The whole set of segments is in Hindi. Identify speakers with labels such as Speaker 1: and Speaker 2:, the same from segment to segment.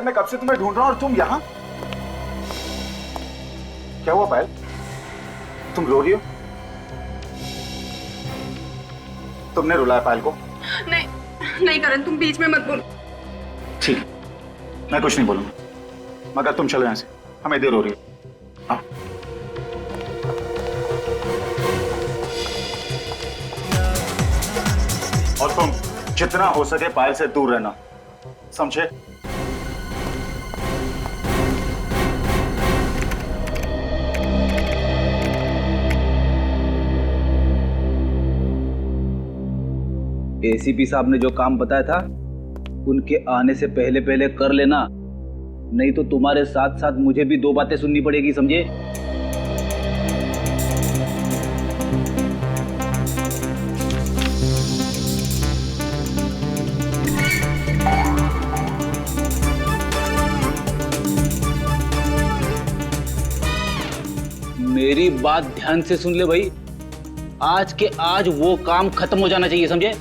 Speaker 1: पायल, मैं कब से तुम्हें ढूंढ रहा हूँ और तुम यहाँ। क्या हुआ पायल, तुम रो रही हो? तुमने रुलाया पायल को?
Speaker 2: नहीं नहीं करण, तुम बीच में मत बोलो।
Speaker 1: ठीक है, मैं कुछ नहीं बोलूंगा, मगर तुम चलो यहाँ से, हमें देर हो रही है। हाँ। और तुम जितना हो सके पायल से दूर रहना, समझे?
Speaker 3: एसीपी साहब ने जो काम बताया था उनके आने से पहले पहले कर लेना, नहीं तो तुम्हारे साथ साथ मुझे भी 2 बातें सुननी पड़ेगी, समझे? मेरी बात ध्यान से सुन ले भाई, आज के आज वो काम खत्म हो जाना चाहिए, समझे?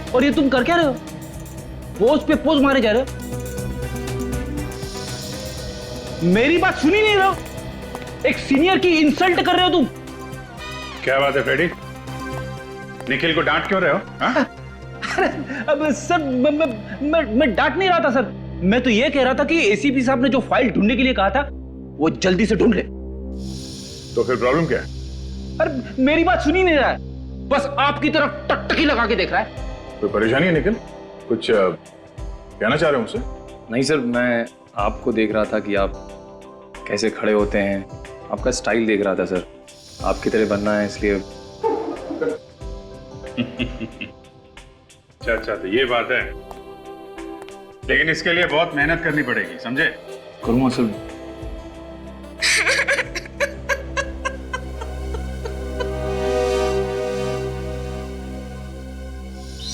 Speaker 3: और ये तुम कर क्या रहे हो? पोज पे पोज मारे जा रहे हो, मेरी बात सुनी नहीं रहे हो, एक सीनियर की इंसल्ट कर रहे हो तुम।
Speaker 4: क्या बात है फ्रेडी, निखिल को डांट क्यों रहे हो?
Speaker 3: अब सर मैं डांट नहीं रहा था सर, मैं तो ये कह रहा था कि एसीपी साहब ने जो फाइल ढूंढने के लिए कहा था वो जल्दी से ढूंढ ले।
Speaker 4: तो फिर प्रॉब्लम क्या है?
Speaker 3: अरे मेरी बात सुनी नहीं रहा है, बस आपकी तरफ टकटकी लगा के देख रहा है।
Speaker 4: कोई परेशानी है निखिल? कुछ कहना चाह रहे हो मुझसे?
Speaker 5: नहीं सर, मैं आपको देख रहा था कि आप कैसे खड़े होते हैं, आपका स्टाइल देख रहा था सर, आपकी तरह बनना है इसलिए।
Speaker 4: अच्छा, तो ये बात है, लेकिन इसके लिए बहुत मेहनत करनी पड़ेगी, समझे?
Speaker 5: करूँगा सर।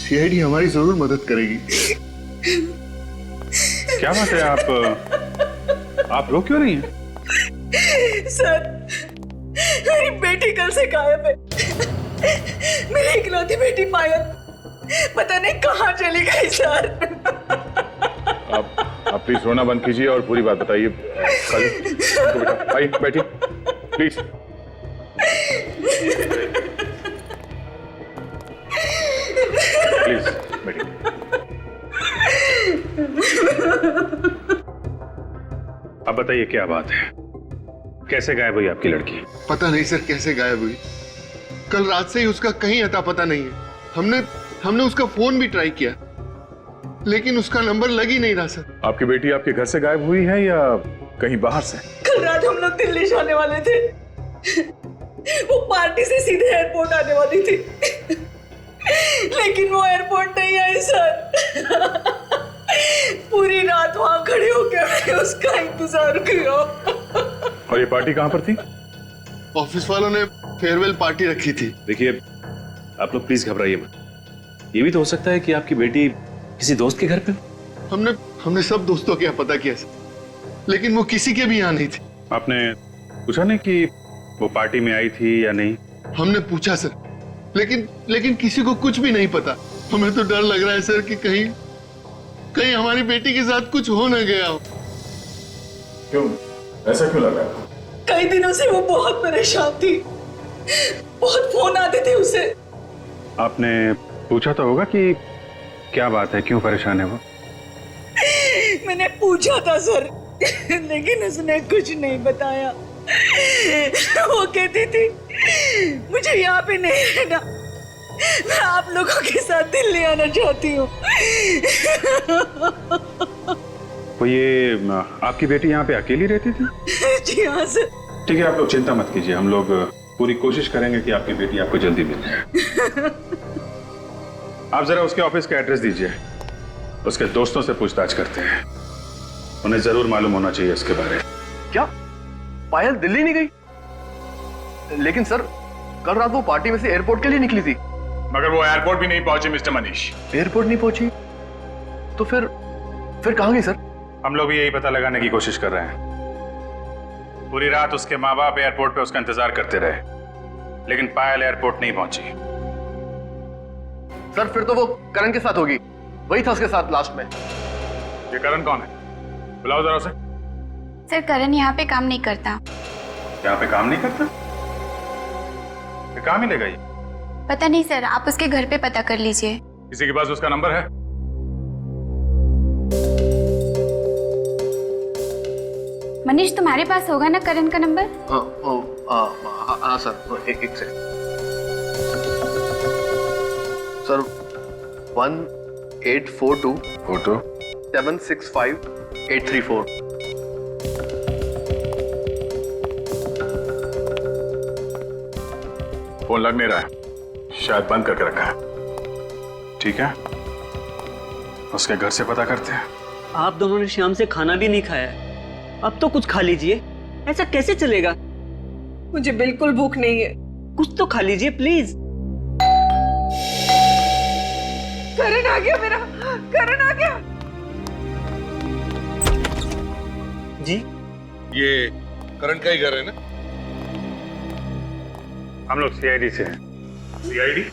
Speaker 6: सीआईडी हमारी जरूर मदद करेगी।
Speaker 4: क्या बात है, आप रो क्यों रही हैं?
Speaker 2: सर, मेरी बेटी कल से गायब है। मेरी इकलौती बेटी पायल पता नहीं कहाँ चली गई सर।
Speaker 4: आप प्लीज रोना बंद कीजिए और पूरी बात बताइए। बेटा आई बैठिए प्लीज। प्लीज बैठिए। अब बताइए क्या बात है, कैसे गायब हुई आपकी लड़की?
Speaker 6: पता नहीं सर कैसे गायब हुई, कल रात से ही उसका कहीं अता पता नहीं है। हमने उसका फोन भी ट्राई किया लेकिन उसका नंबर लग ही नहीं रहा सर।
Speaker 4: आपकी बेटी आपके घर से गायब हुई है या कहीं बाहर से?
Speaker 2: कल रात हम लोग दिल्ली जाने वाले थे, वो पार्टी से सीधे एयरपोर्ट आने वाली थी, लेकिन वो एयरपोर्ट नहीं आई सर। पूरी रात वहां खड़े होकर मैंने उसका इंतजार किया।
Speaker 4: और ये पार्टी कहां पर थी?
Speaker 6: ऑफिस वालों ने फेयरवेल पार्टी रखी थी।
Speaker 7: देखिए आप लोग प्लीज घबराइए मत, ये भी तो हो सकता है कि आपकी बेटी किसी दोस्त के घर पे।
Speaker 6: हमने सब दोस्तों के यहाँ पता किया सर, लेकिन वो किसी के भी यहाँ नहीं थी।
Speaker 4: आपने पूछा नहीं कि वो पार्टी में आई थी या नहीं?
Speaker 6: हमने पूछा सर, लेकिन किसी को कुछ भी नहीं पता। हमें तो डर लग रहा है सर कि कहीं हमारी बेटी के साथ कुछ हो न गया हो।
Speaker 4: क्यों, ऐसा क्यों लग रहा है?
Speaker 2: कई दिनों से वो बहुत परेशान थी, बहुत फोन आते थे उसे।
Speaker 4: आपने पूछा तो होगा कि क्या बात है, क्यों परेशान है वो?
Speaker 2: मैंने पूछा था सर, लेकिन उसने कुछ नहीं बताया। वो कहती थी मुझे यहाँ पे नहीं रहना, मैं आप लोगों के साथ दिल्ली आना चाहती हूँ।
Speaker 4: तो ये आपकी बेटी यहाँ पे अकेली रहती थी?
Speaker 2: जी हाँ सर।
Speaker 4: ठीक है, आप लोग चिंता मत कीजिए, हम लोग पूरी कोशिश करेंगे कि आपकी बेटी आपको जल्दी मिल जाए। आप जरा उसके ऑफिस का एड्रेस दीजिए, उसके दोस्तों से पूछताछ करते हैं, उन्हें जरूर मालूम होना चाहिए इसके बारे में।
Speaker 8: क्या पायल दिल्ली नहीं गई? लेकिन सर कल रात वो पार्टी में से एयरपोर्ट के लिए निकली थी।
Speaker 4: मगर वो एयरपोर्ट भी नहीं पहुंची मिस्टर मनीष।
Speaker 8: एयरपोर्ट नहीं पहुंची तो फिर कहां गई सर?
Speaker 4: हम लोग भी यही पता लगाने की कोशिश कर रहे हैं। पूरी रात उसके माँ बाप एयरपोर्ट पे उसका इंतजार करते रहे, लेकिन पायल एयरपोर्ट नहीं पहुंची।
Speaker 8: सर फिर तो वो करण के साथ होगी। वही था उसके साथ लास्ट में।
Speaker 4: ये करण कौन है? बुलाओ जरा उसे।
Speaker 9: सर करण यहाँ पे काम नहीं करता।
Speaker 4: यहाँ पे काम नहीं करता? ये काम ही लेगा ये?
Speaker 9: पता नहीं सर, आप उसके घर पे पता कर लीजिए।
Speaker 4: किसी के पास उसका नंबर है?
Speaker 9: मनीष तुम्हारे पास होगा ना करण का नंबर?
Speaker 8: हाँ सर, एक सेकंड सर। 1842
Speaker 4: फोटो
Speaker 8: 765 834।
Speaker 4: फोन लग नहीं रहा है, शायद बंद करके रखा है। ठीक है, उसके घर से पता करते हैं।
Speaker 10: आप दोनों ने शाम से खाना भी नहीं खाया है, अब तो कुछ खा लीजिए। ऐसा कैसे चलेगा?
Speaker 2: मुझे बिल्कुल भूख नहीं है।
Speaker 10: कुछ तो खा लीजिए प्लीज।
Speaker 2: करण आ गया मेरा, करण आ गया।
Speaker 10: जी
Speaker 6: ये करण का ही घर है ना?
Speaker 4: हम लोग सीआईडी से हैं। सीआईडी?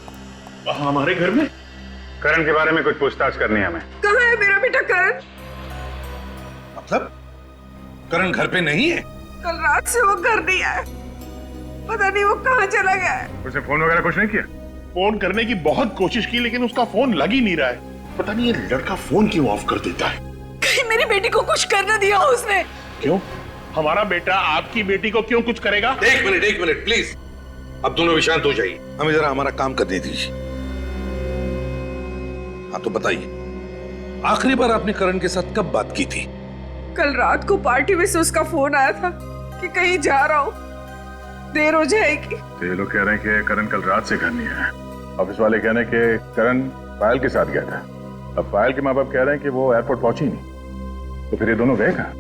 Speaker 4: हमारे घर में? करण के बारे में कुछ पूछताछ करनी है हमें।
Speaker 2: कहाँ है मेरा बेटा करण?
Speaker 11: मतलब करण घर पे नहीं है?
Speaker 2: कल रात से वो घर नहीं आया, पता नहीं वो कहाँ चला गया है।
Speaker 4: उसने फोन वगैरह कुछ नहीं किया?
Speaker 11: फोन करने की बहुत कोशिश की लेकिन उसका फोन लग ही नहीं रहा है। पता नहीं ये लड़का फोन क्यों ऑफ कर देता है।
Speaker 2: कहीं मेरी बेटी को कुछ कर न दिया हो उसने।
Speaker 11: क्यों? हमारा बेटा आपकी बेटी को क्यों कुछ करेगा?
Speaker 12: एक मिनट प्लीज, अब दोनों भी शांत हो जाइए, हमें जरा हमारा काम करने दीजिए। हाँ तो बताइए, आखिरी बार आपने करण के साथ कब बात की थी?
Speaker 2: कल रात को पार्टी में से उसका फोन आया था कि कहीं जा रहा हूँ, देर हो जाएगी।
Speaker 4: तो ये लोग कह रहे हैं कि करण कल रात से घर नहीं आया। ऑफिस वाले कह रहे हैं कि करण पायल के साथ गया था। अब पायल के माँ बाप कह रहे हैं कि वो एयरपोर्ट पहुंची नहीं, तो फिर ये दोनों गए कहाँ?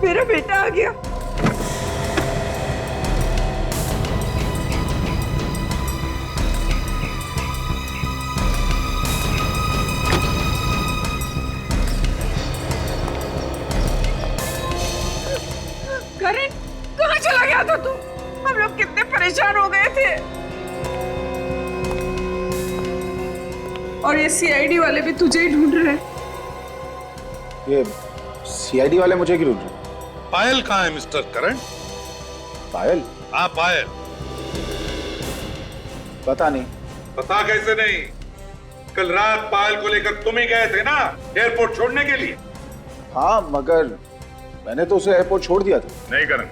Speaker 2: मेरा बेटा आ गया। करण कहाँ चला गया था तू? हम लोग कितने परेशान हो गए थे। और ये सीआईडी वाले भी तुझे ही ढूंढ रहे हैं।
Speaker 1: ये सीआईडी वाले मुझे क्यों ढूंढ रहे?
Speaker 12: पायल कहाँ है मिस्टर करण?
Speaker 1: पायल?
Speaker 12: हाँ पायल।
Speaker 1: पता नहीं।
Speaker 12: पता कैसे नहीं? कल रात पायल को लेकर तुम ही गए थे ना एयरपोर्ट छोड़ने के लिए?
Speaker 1: हाँ मगर मैंने तो उसे एयरपोर्ट छोड़ दिया था।
Speaker 4: नहीं करण,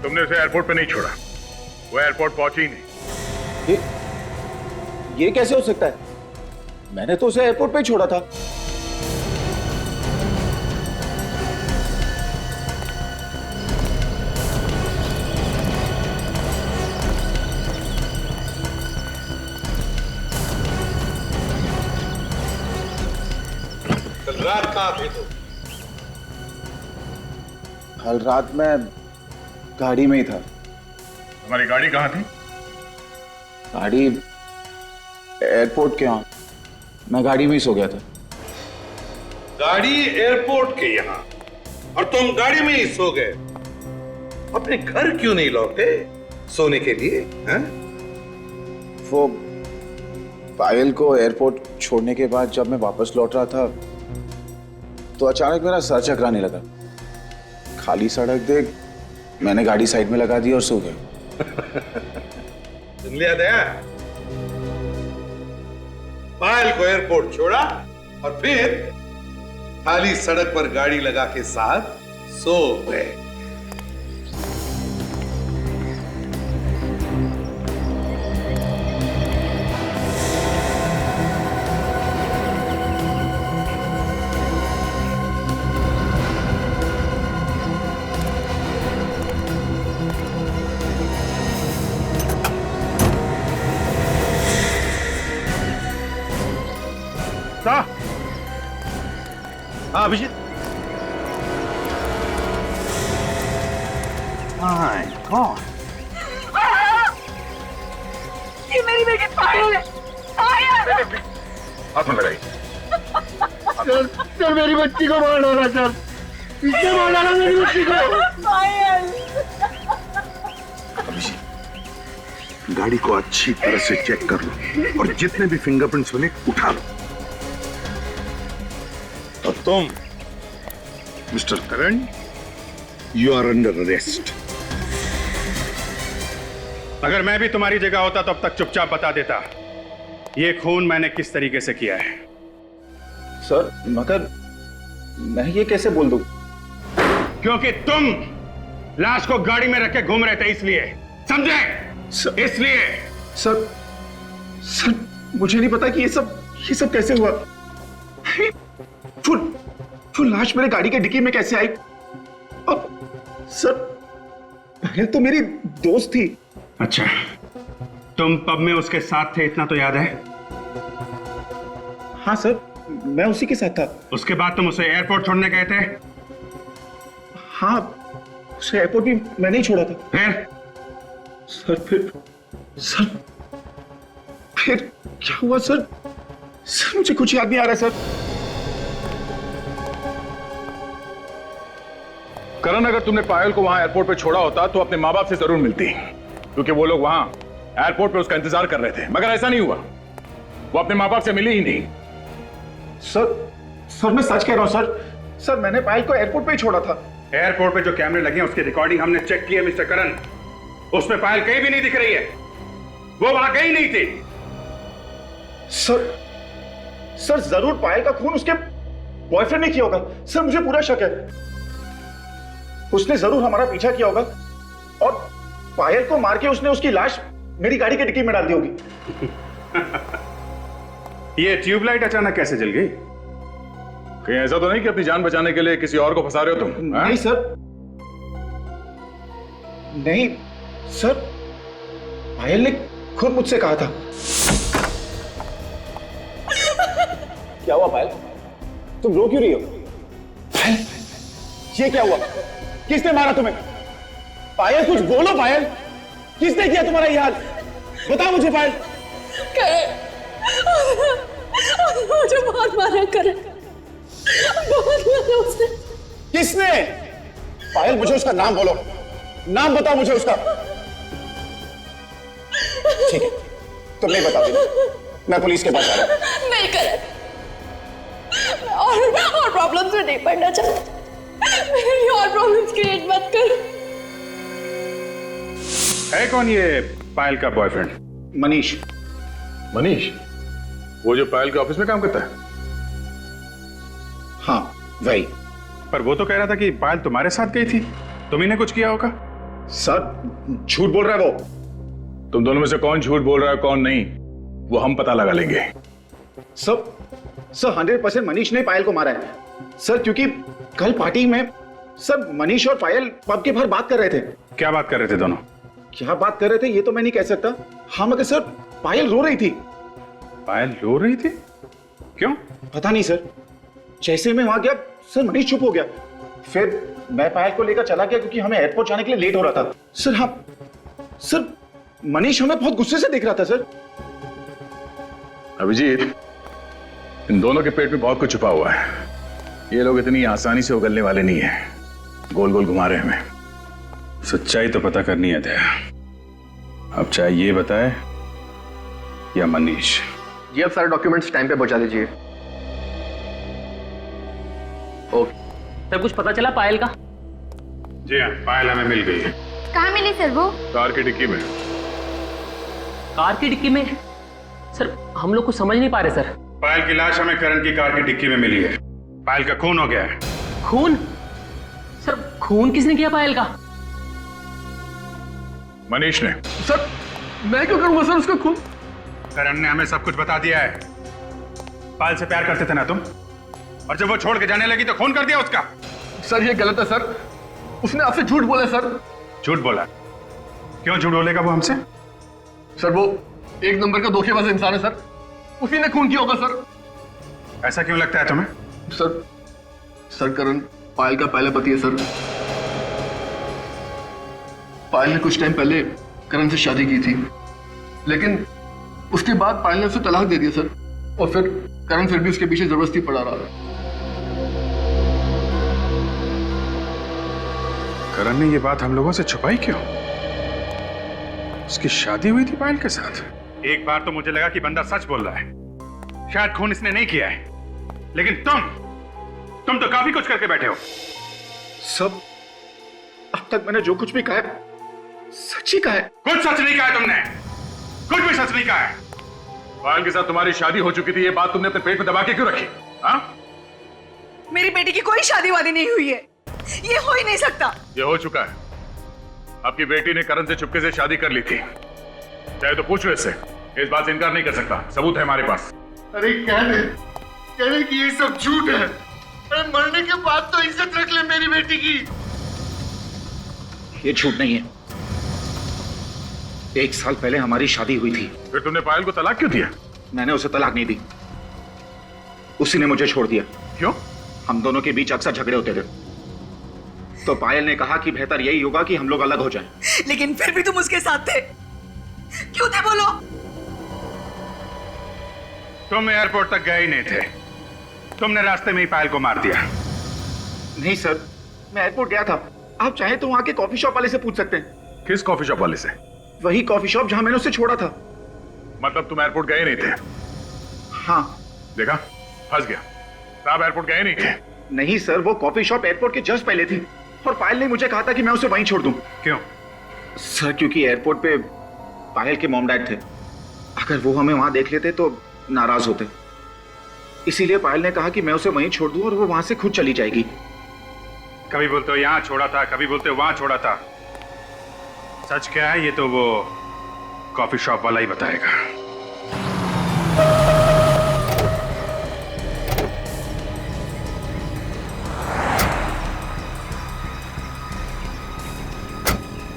Speaker 4: तुमने उसे एयरपोर्ट पे नहीं छोड़ा, वो एयरपोर्ट पहुंची ही नहीं।
Speaker 1: ये कैसे हो सकता है? मैंने तो उसे एयरपोर्ट पे ही छोड़ा था।
Speaker 12: कल रात कहाँ थे तुम?
Speaker 1: कल रात मैं गाड़ी में ही था।
Speaker 4: तुम्हारी गाड़ी कहाँ थी?
Speaker 1: गाड़ी एयरपोर्ट के यहाँ, मैं गाड़ी में ही सो गया था।
Speaker 12: गाड़ी एयरपोर्ट के यहाँ और तुम गाड़ी में ही सो गए? अपने घर क्यों नहीं लौटे सोने के लिए? हैं?
Speaker 1: वो पायल को एयरपोर्ट छोड़ने के बाद जब मैं वापस लौट रहा था तो अचानक मेरा सर चकराने लगा। खाली सड़क देख मैंने गाड़ी साइड में लगा दी और सो गया।
Speaker 12: सुन लिया दया? पायल को एयरपोर्ट छोड़ा और फिर खाली सड़क पर गाड़ी लगा के साथ सो गए।
Speaker 11: हाँ अभिजीत। माय गॉड,
Speaker 2: ये मेरी बेटी पायल है। पायल!
Speaker 4: हाथ में लगाई।
Speaker 6: चल मेरी बच्ची को मार डाला, चल पीछे मार डाला मेरी बच्ची को।
Speaker 2: पायल!
Speaker 11: गाड़ी को अच्छी तरह से चेक कर लो और जितने भी फिंगरप्रिंट्स मिले उठा लो। और तुम mister Karan, you are under arrest.
Speaker 13: अगर मैं भी तुम्हारी जगह होता तो अब तक चुपचाप बता देता ये खून मैंने किस तरीके से किया है।
Speaker 1: सर मगर मैं ये कैसे बोल दूं?
Speaker 13: क्योंकि तुम लाश को गाड़ी में रख के घूम रहे थे, इसलिए। समझे? इसलिए।
Speaker 1: सर मुझे नहीं पता कि ये सब कैसे हुआ। फुल लाश मेरे गाड़ी के डिक्की में कैसे आई? अब सर पायल तो मेरी दोस्त थी।
Speaker 13: अच्छा, तुम पब में उसके साथ थे, इतना तो याद है?
Speaker 1: हाँ सर, मैं उसी के साथ था।
Speaker 13: उसके बाद तुम उसे एयरपोर्ट छोड़ने गए थे?
Speaker 1: हाँ, उसे एयरपोर्ट भी मैंने ही छोड़ा था। फिर क्या हुआ सर? सर मुझे कुछ याद नहीं आ रहा सर।
Speaker 4: करण, अगर तुमने पायल को वहां एयरपोर्ट पे छोड़ा होता तो अपने माँ बाप से जरूर मिलती, क्योंकि वो लोग वहां एयरपोर्ट पे उसका इंतजार कर रहे थे। मगर ऐसा नहीं हुआ, वो अपने माँ बाप से मिली ही नहीं।
Speaker 1: सर मैं सच कह रहा हूं सर मैंने पायल को एयरपोर्ट पे ही छोड़ा था।
Speaker 13: एयरपोर्ट पे जो कैमरे लगे हैं उसकी रिकॉर्डिंग हमने चेक की है मिस्टर करण, उसमें पायल कहीं भी नहीं दिख रही है। वो वहां गई नहीं थी।
Speaker 1: सर जरूर पायल का खून उसके बॉयफ्रेंड ने किया होगा। सर मुझे पूरा शक है, उसने जरूर हमारा पीछा किया होगा और पायल को मार के उसने उसकी लाश मेरी गाड़ी के डिक्की में डाल दी होगी।
Speaker 13: ये ट्यूबलाइट अचानक कैसे जल गई?
Speaker 4: कहीं ऐसा तो नहीं कि अपनी जान बचाने के लिए किसी और को फंसा रहे हो तुम?
Speaker 1: नहीं सर, नहीं सर, पायल ने खुद मुझसे कहा था। क्या हुआ पायल? तुम रो क्यों रही हो? पायल, ये क्या हुआ? किसने मारा तुम्हें? पायल कुछ बोलो पायल, किसने किया तुम्हारा ये हाल? बताओ मुझे पायल।
Speaker 2: मुझे बहुत मारा करे, बहुत मारा उसने।
Speaker 1: किसने? पायल मुझे उसका नाम बोलो, नाम बताओ मुझे उसका। ठीक है, तुम नहीं बताओगे, मैं पुलिस के पास आ रहा हूं।
Speaker 2: नहीं करे, और प्रॉब्लम्स में नहीं पड़ना चाहता। मेरी और प्रॉब्लम्स क्रिएट मत कर।
Speaker 13: है कौन ये पायल का बॉयफ्रेंड?
Speaker 1: मनीष।
Speaker 4: मनीष? वो जो पायल के ऑफिस में काम करता है?
Speaker 1: हाँ वही।
Speaker 13: पर वो तो कह रहा था कि पायल तुम्हारे साथ गई थी, तुम्ही ने कुछ किया होगा।
Speaker 1: सर झूठ बोल रहा है वो।
Speaker 4: तुम दोनों में से कौन झूठ बोल रहा है कौन नहीं, वो हम पता लगा लेंगे।
Speaker 1: सर 100% मनीष ने पायल को मारा है सर, क्योंकि कल पार्टी में सर मनीष और पायल पब के बाहर बात कर रहे थे।
Speaker 13: क्या बात कर रहे थे दोनों?
Speaker 1: क्या बात कर रहे थे ये तो मैं नहीं कह सकता। हाँ मगर सर पायल रो रही थी।
Speaker 13: पायल रो रही थी? क्यों?
Speaker 1: पता नहीं सर, जैसे मैं वहां गया सर मनीष चुप हो गया। फिर मैं पायल को लेकर चला गया क्योंकि हमें एयरपोर्ट जाने के लिए लेट हो रहा था। सर हाँ सर, मनीष हमें बहुत गुस्से से देख रहा था सर।
Speaker 4: अभिजीत, इन दोनों के पेट में बहुत कुछ छुपा हुआ है। ये लोग इतनी आसानी से उगलने वाले नहीं है, गोल गोल घुमा रहे हैं हमें।
Speaker 13: सच्चाई तो पता करनी है दया। अब चाहे ये बताए या मनीष।
Speaker 8: जी आप सारे डॉक्यूमेंट्स टाइम पे पहुंचा दीजिए। ओके
Speaker 10: सर, कुछ पता चला पायल का?
Speaker 13: जी हाँ, पायल हमें मिल गई है।
Speaker 9: कहाँ मिली सर वो?
Speaker 4: कार की डिक्की में।
Speaker 10: कार की डिक्की में? सर हम लोग कुछ समझ नहीं पा रहे सर।
Speaker 13: पायल की लाश हमें करण की कार की डिक्की में मिली है। पायल का खून हो गया है।
Speaker 10: खून? सर खून किसने किया पायल का?
Speaker 4: मनीष ने।
Speaker 8: सर मैं क्यों करूंगा सर उसका खून?
Speaker 13: करण ने हमें सब कुछ बता दिया है। पायल से प्यार करते थे ना तुम, और जब वो छोड़ के जाने लगी तो खून कर दिया उसका।
Speaker 8: सर ये गलत है सर, उसने आपसे झूठ बोला सर।
Speaker 13: झूठ बोला? क्यों झूठ बोलेगा वो हमसे?
Speaker 8: सर वो एक नंबर का धोखेबाज इंसान है सर, उसी ने खून किया होगा सर।
Speaker 13: ऐसा क्यों लगता है तुम्हें?
Speaker 8: सर करण पायल का पहला पति है सर। पायल ने कुछ टाइम पहले करण से शादी की थी, लेकिन उसके बाद पायल ने उसे तलाक दे दिया सर, और फिर करण फिर भी उसके पीछे जबरदस्ती पड़ा रहा।
Speaker 13: करण ने ये बात हम लोगों से छुपाई क्यों?
Speaker 11: इसकी शादी हुई थी पायल के साथ।
Speaker 13: एक बार तो मुझे लगा कि बंदा सच बोल रहा है, शायद खून इसने नहीं किया है, लेकिन तुम तो काफी कुछ करके बैठे हो।
Speaker 11: सब अब तक मैंने जो कुछ भी कहा है सच ही कहा है।
Speaker 13: कुछ सच नहीं कहा है तुमने, कुछ भी सच नहीं कहा है।
Speaker 4: पायल के साथ तुम्हारी शादी हो चुकी थी, ये बात तुमने अपने पेट में दबा के क्यों रखी? हाँ?
Speaker 2: मेरी बेटी की कोई शादी वादी नहीं हुई है, ये हो ही नहीं सकता।
Speaker 4: ये हो चुका है। आपकी बेटी ने करण से चुपके से शादी कर ली थी, चाहे तो पूछ लो इससे, इस बात से इनकार नहीं कर सकता, सबूत है हमारे पास।
Speaker 6: अरे कह दे कि ये सब झूठ है। अरे मरने के बाद तो इज्जत रख ले मेरी बेटी की।
Speaker 1: ये झूठ नहीं है। 1 साल पहले हमारी शादी हुई थी।
Speaker 4: फिर तुमने पायल को तलाक क्यों दिया?
Speaker 1: मैंने उसे तलाक नहीं दी, उसी ने मुझे छोड़ दिया।
Speaker 4: क्यों?
Speaker 1: हम दोनों के बीच अक्सर झगड़े होते थे, तो पायल ने कहा कि बेहतर यही होगा कि हम लोग अलग हो जाएं।
Speaker 2: लेकिन फिर भी तुम उसके साथ थे, क्यों थे बोलो?
Speaker 13: तुम एयरपोर्ट तक गए ही नहीं थे, तुमने रास्ते में ही पायल को मार दिया।
Speaker 1: नहीं सर, मैं एयरपोर्ट गया था। आप चाहें तो वहां के कॉफी शॉप वाले से पूछ सकते हैं।
Speaker 4: किस कॉफी शॉप वाले से?
Speaker 1: वही कॉफी शॉप जहां मैंने उसे छोड़ा था।
Speaker 4: मतलब तुम एयरपोर्ट गए नहीं थे?
Speaker 1: हाँ।
Speaker 4: देखा, फंस गया। साहब एयरपोर्ट गए नहीं थे?
Speaker 1: नहीं सर, वो कॉफी शॉप एयरपोर्ट के जस्ट पहले थी और पायल ने मुझे कहा था कि मैं उसे वहीं छोड़ दूं।
Speaker 13: क्यों?
Speaker 1: सर क्योंकि एयरपोर्ट पे पायल के मॉम डैड थे, अगर वो हमें वहां देख लेते तो नाराज होते, इसीलिए पायल ने कहा कि मैं उसे वहीं छोड़ दूं और वो वहां से खुद चली जाएगी।
Speaker 13: कभी बोलते हो यहां छोड़ा था, कभी बोलते हो वहां छोड़ा था। सच क्या है ये तो वो कॉफी शॉप वाला ही बताएगा।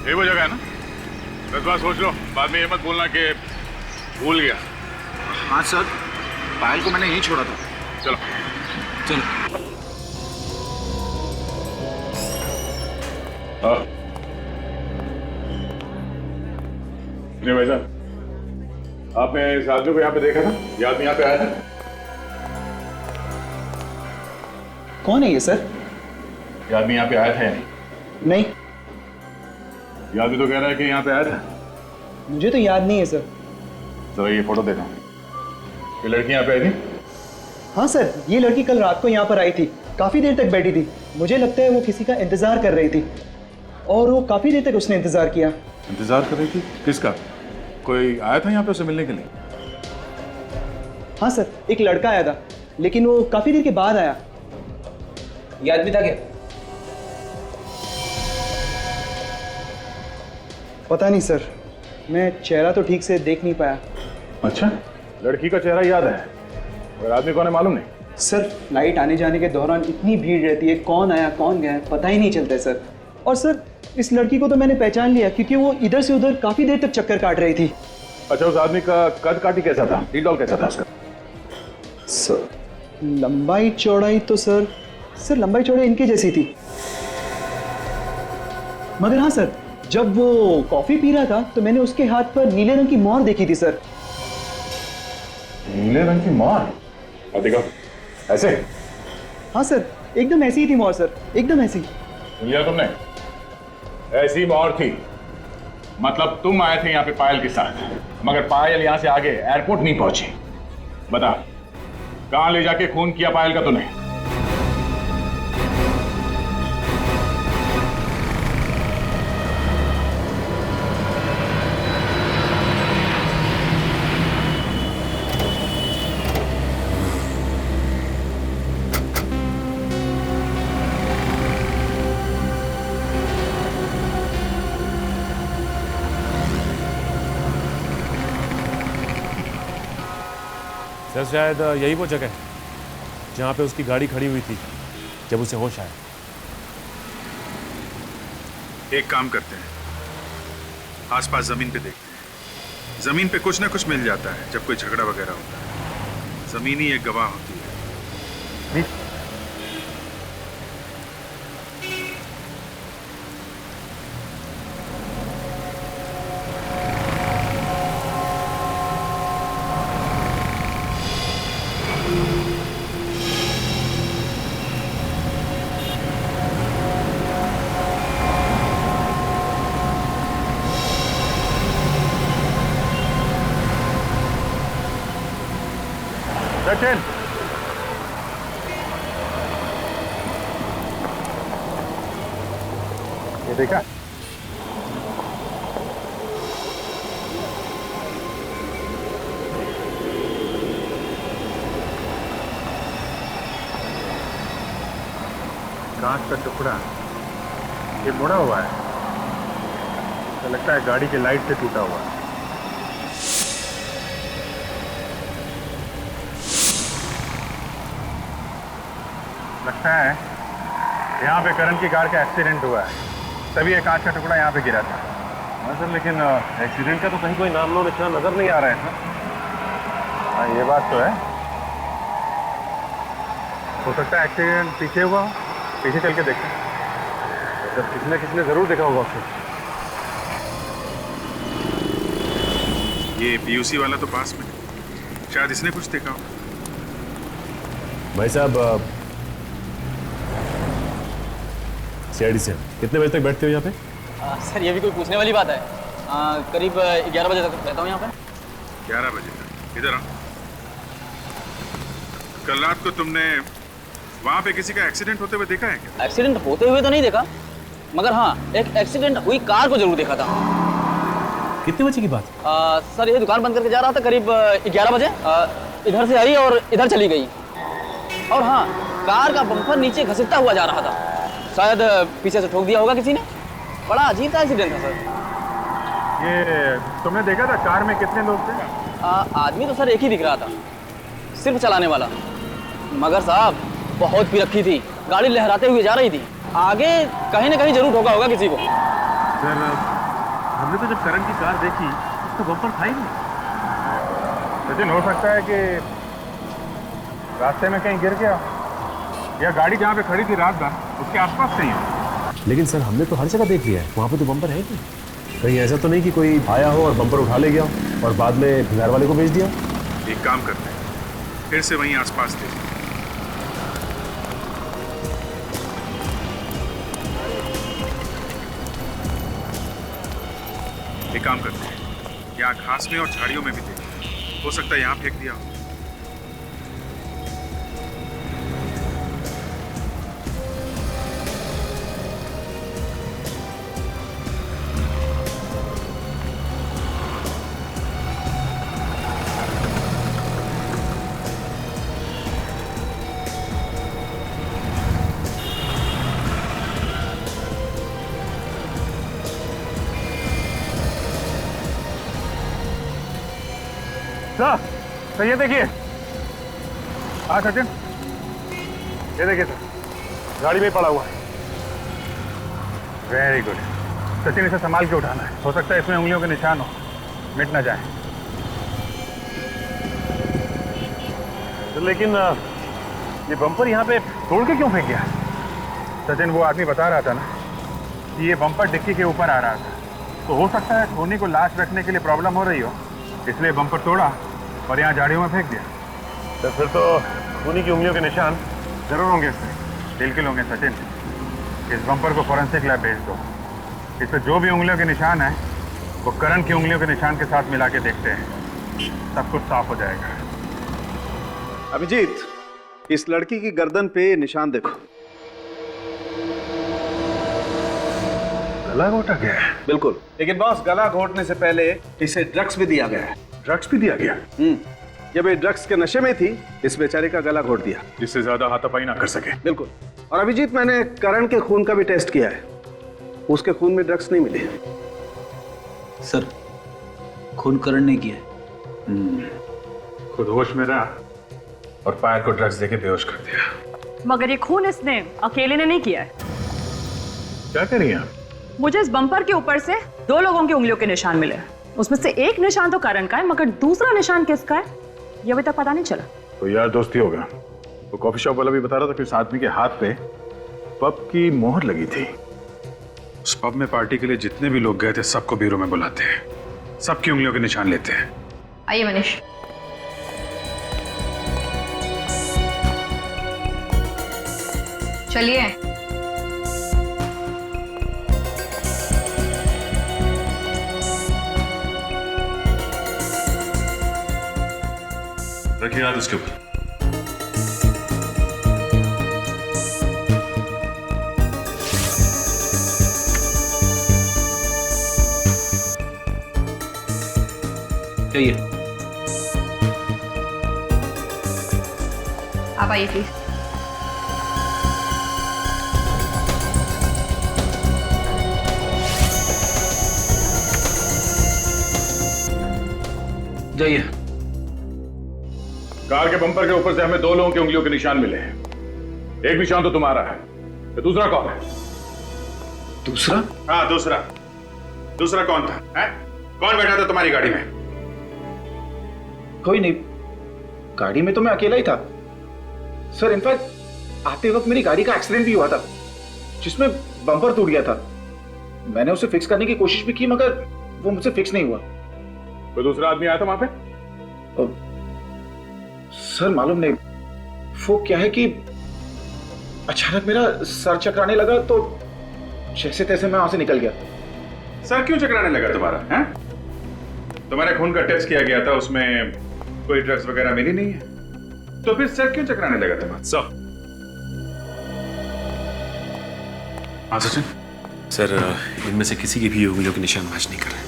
Speaker 4: ये वो जगह है ना? 10 बार सोच लो, बाद में ये मत बोलना कि भूल गया।
Speaker 1: हाँ सर, पायल को मैंने यहीं छोड़ा था।
Speaker 4: चलो
Speaker 1: चलो।
Speaker 4: हाँ नहीं भाई साहब, आपने इस आदमी को यहाँ पे देखा था? ये आदमी यहाँ पे आया था?
Speaker 14: कौन है ये सर?
Speaker 4: ये आदमी यहाँ पे आया था या नहीं?
Speaker 14: नहीं,
Speaker 4: ये आदमी तो कह रहा है कि यहाँ पे आया था।
Speaker 14: मुझे तो याद नहीं है सर।
Speaker 4: जरा ये फोटो देखो, ये लड़की यहाँ पे आई थी?
Speaker 14: हाँ सर, ये लड़की कल रात को यहाँ पर आई थी, काफी देर तक बैठी थी। मुझे लगता है वो किसी का इंतजार कर रही थी और वो काफी देर तक उसने इंतजार किया।
Speaker 4: इंतजार कर रही थी? किसका? कोई आया था यहाँ पे उसे मिलने के लिए?
Speaker 14: हाँ सर, एक लड़का आया था, लेकिन वो काफी देर के बाद आया।
Speaker 3: ये आदमी था क्या?
Speaker 14: पता नहीं सर, मैं चेहरा तो ठीक से देख नहीं पाया।
Speaker 4: अच्छा, लड़की का चेहरा याद है, और आदमी कौन है मालूम नहीं?
Speaker 14: सर फ्लाइट आने जाने के दौरान इतनी भीड़ रहती है, कौन आया कौन गया पता ही नहीं चलता है सर। और सर इस लड़की को तो मैंने पहचान लिया क्योंकि वो इधर से उधर काफी देर तक चक्कर काट रही थी।
Speaker 4: अच्छा, उस आदमी का कद काठी कैसा था? डील कैसा था उसका?
Speaker 14: सर लंबाई चौड़ाई तो सर लंबाई चौड़ाई इनकी जैसी थी, मगर हाँ सर, जब वो कॉफी पी रहा था तो मैंने उसके हाथ पर नीले रंग की मोहर देखी थी सर।
Speaker 4: नीले रंग की मोहर? अब देखो ऐसे?
Speaker 14: हाँ सर, एकदम ऐसी ही थी मोहर सर, एकदम ऐसी।
Speaker 4: सुन लिया तुमने? ऐसी मोहर थी, मतलब तुम आए थे यहाँ पे पायल के साथ, मगर पायल यहाँ से आगे एयरपोर्ट नहीं पहुंची। बता, कहां ले जाके खून किया पायल का तूने?
Speaker 7: सर शायद यही वो जगह है जहाँ पे उसकी गाड़ी खड़ी हुई थी जब उसे होश आया।
Speaker 13: एक काम करते हैं, आसपास जमीन पे देखते हैं, जमीन पे कुछ ना कुछ मिल जाता है जब कोई झगड़ा वगैरह होता है। जमीन ही एक गवाह होती है। सचिन, ये देखा? कांच का टुकड़ा ये मुड़ा हुआ है, तो लगता है गाड़ी की लाइट से टूटा हुआ है। लगता है यहाँ पे करण की कार का एक्सीडेंट हुआ है, तभी ये कांच का टुकड़ा यहाँ पे गिरा था।
Speaker 7: हाँ सर, लेकिन एक्सीडेंट का तो कहीं कोई नाम लो निशान नजर नहीं आ रहा है सर।
Speaker 13: हाँ, ये बात तो है। हो सकता है एक्सीडेंट पीछे हुआ हो, पीछे चल के देखते हैं।
Speaker 7: सर किसने जरूर देखा होगा उसे।
Speaker 13: ये पीयूसी वाला तो पास में, शायद इसने कुछ देखा हो।
Speaker 7: भाई साहब, सीआईडी से कितने बजे तक बैठते हो यहाँ पे?
Speaker 15: सर ये भी कोई पूछने वाली बात है। करीब 11 बजे तक रहता हूँ यहाँ पे।
Speaker 13: 11 बजे तक? इधर आओ। कल रात को तुमने वहाँ पे किसी का एक्सीडेंट होते हुए देखा है क्या?
Speaker 15: एक्सीडेंट होते हुए तो नहीं देखा, मगर हाँ एक एक्सीडेंट हुई कार को जरूर देखा था।
Speaker 7: कितने बजे की बात?
Speaker 15: सर ये दुकान बंद करके जा रहा था करीब 11 बजे। इधर से आई और इधर चली गई। और हाँ, कार का बम्पर नीचे घसीटता हुआ जा रहा था, शायद पीछे से ठोक दिया होगा किसी ने। बड़ा अजीब सा एक्सीडेंट था सर।
Speaker 13: ये तुमने देखा था कार में कितने लोग थे?
Speaker 15: आदमी तो सर एक ही दिख रहा था, सिर्फ चलाने वाला। मगर साहब बहुत पी रखी थी, गाड़ी लहराते हुए जा रही थी, आगे कहीं ना कहीं जरूर ठोका होगा किसी को।
Speaker 13: सर हमने तो जब करण की कार देखी तो बम्पर था ही नहीं। सचिन, हो सकता है कि रास्ते में कहीं गिर गया, या गाड़ी जहाँ पे खड़ी थी रात भर उसके आसपास कहीं हो।
Speaker 7: लेकिन सर हमने तो हर जगह देख लिया है, वहाँ पे तो बम्पर है नहीं। कहीं ऐसा तो नहीं कि कोई आया हो और बम्पर उठा ले गया हो और बाद में घर वाले को भेज दिया?
Speaker 13: एक काम करते हैं, फिर से वहीं आसपास थे। एक काम करते हैं, यहाँ घास में और झाड़ियों में भी देखते, हो सकता है यहाँ फेंक दिया हो। सर ये देखिए। हाँ सचिन, ये देखिए सर, गाड़ी में पड़ा हुआ है। वेरी गुड सचिन, इसे संभाल के उठाना है, हो सकता है इसमें उंगलियों के निशान हो, मिट ना जाए।
Speaker 7: तो लेकिन ये बम्पर यहाँ पे तोड़ के क्यों फेंक गया?
Speaker 13: सचिन, वो आदमी बता रहा था ना कि ये बम्पर डिक्की के ऊपर आ रहा था, तो हो सकता है धोनी को लाश रखने के लिए प्रॉब्लम हो रही हो, इसलिए बम्पर तोड़ा और यहाँ झाड़ियों में फेंक दिया।
Speaker 7: तो फिर तो धोनी की उंगलियों के निशान
Speaker 13: जरूर होंगे इसमें, बिल्कुल होंगे सचिन। इस बम्पर को फॉरेंसिक लैब भेज दो, इस पर जो भी उंगलियों के निशान है वो करण की उंगलियों के निशान के साथ मिला के देखते हैं, सब कुछ साफ हो जाएगा।
Speaker 16: अभिजीत, इस लड़की की गर्दन पे निशान देखो।
Speaker 13: गला घोटा गया है?
Speaker 16: बिल्कुल, लेकिन बॉस गला घोटने से पहले इसे ड्रग्स भी दिया गया है।
Speaker 13: ड्रग्स भी दिया गया?
Speaker 16: जब ये ड्रग्स के नशे में थी, इस बेचारे का गला घोट दिया,
Speaker 13: जिससे ज्यादा हाथापाई ना कर सके।
Speaker 16: बिल्कुल। और अभिजीत, मैंने करण के खून का भी टेस्ट किया है, उसके खून में ड्रग्स नहीं मिले।
Speaker 3: सर खून करण ने किया
Speaker 13: खुद होश में रहा और पायल को ड्रग्स देके बेहोश कर दिया।
Speaker 17: मगर ये खून इसने अकेले ने नहीं किया है।
Speaker 13: क्या करिए आप?
Speaker 17: मुझे इस बम्पर के ऊपर से 2 लोगों की उंगलियों के निशान मिले, उसमें से एक निशान तो करण का है, मगर दूसरा निशान किसका है ये अभी तक पता नहीं चला।
Speaker 13: तो यार दोस्ती होगा। वो कॉफी शॉप वाला भी बता रहा था कि उस आदमी के हाथ पे पब की मोहर लगी थी। उस पब में पार्टी के लिए जितने भी लोग गए थे सबको ब्यूरो में बुलाते हैं, सबकी उंगलियों के निशान लेते हैं।
Speaker 17: आइए मनीष।
Speaker 9: चलिए।
Speaker 13: रखिए हाथ उसके ऊपर।
Speaker 15: चाहिए।
Speaker 17: आप आइए प्लीज।
Speaker 15: जाइए।
Speaker 4: कार के बम्पर के ऊपर से हमें 2 लोगों की उंगलियों के निशान मिले हैं। एक निशान तो तुम्हारा है, तो दूसरा कौन है?
Speaker 15: दूसरा?
Speaker 11: हाँ दूसरा। दूसरा कौन था? है? कौन बैठा था तुम्हारी गाड़ी में?
Speaker 3: कोई नहीं, गाड़ी में तो मैं अकेला ही था सर। इनफैक्ट आते वक्त मेरी गाड़ी का एक्सीडेंट भी हुआ था जिसमें बम्पर टूट गया था। मैंने उसे फिक्स करने की कोशिश भी की मगर वो मुझसे फिक्स नहीं हुआ।
Speaker 4: कोई दूसरा आदमी आया था वहां पे?
Speaker 3: सर मालूम नहीं, वो क्या है कि अचानक मेरा सर चकराने लगा तो जैसे तैसे मैं वहां से निकल गया।
Speaker 11: सर क्यों चकराने लगा तुम्हारा? हैं? तुम्हारे खून का टेस्ट किया गया था, उसमें कोई ड्रग्स वगैरह मिली नहीं है, तो फिर सर क्यों चकराने लगा तुम्हारा?
Speaker 7: सर। हाँ सचिन। सर इनमें से किसी की भी उंगलियों के निशान मैच नहीं कर रहे।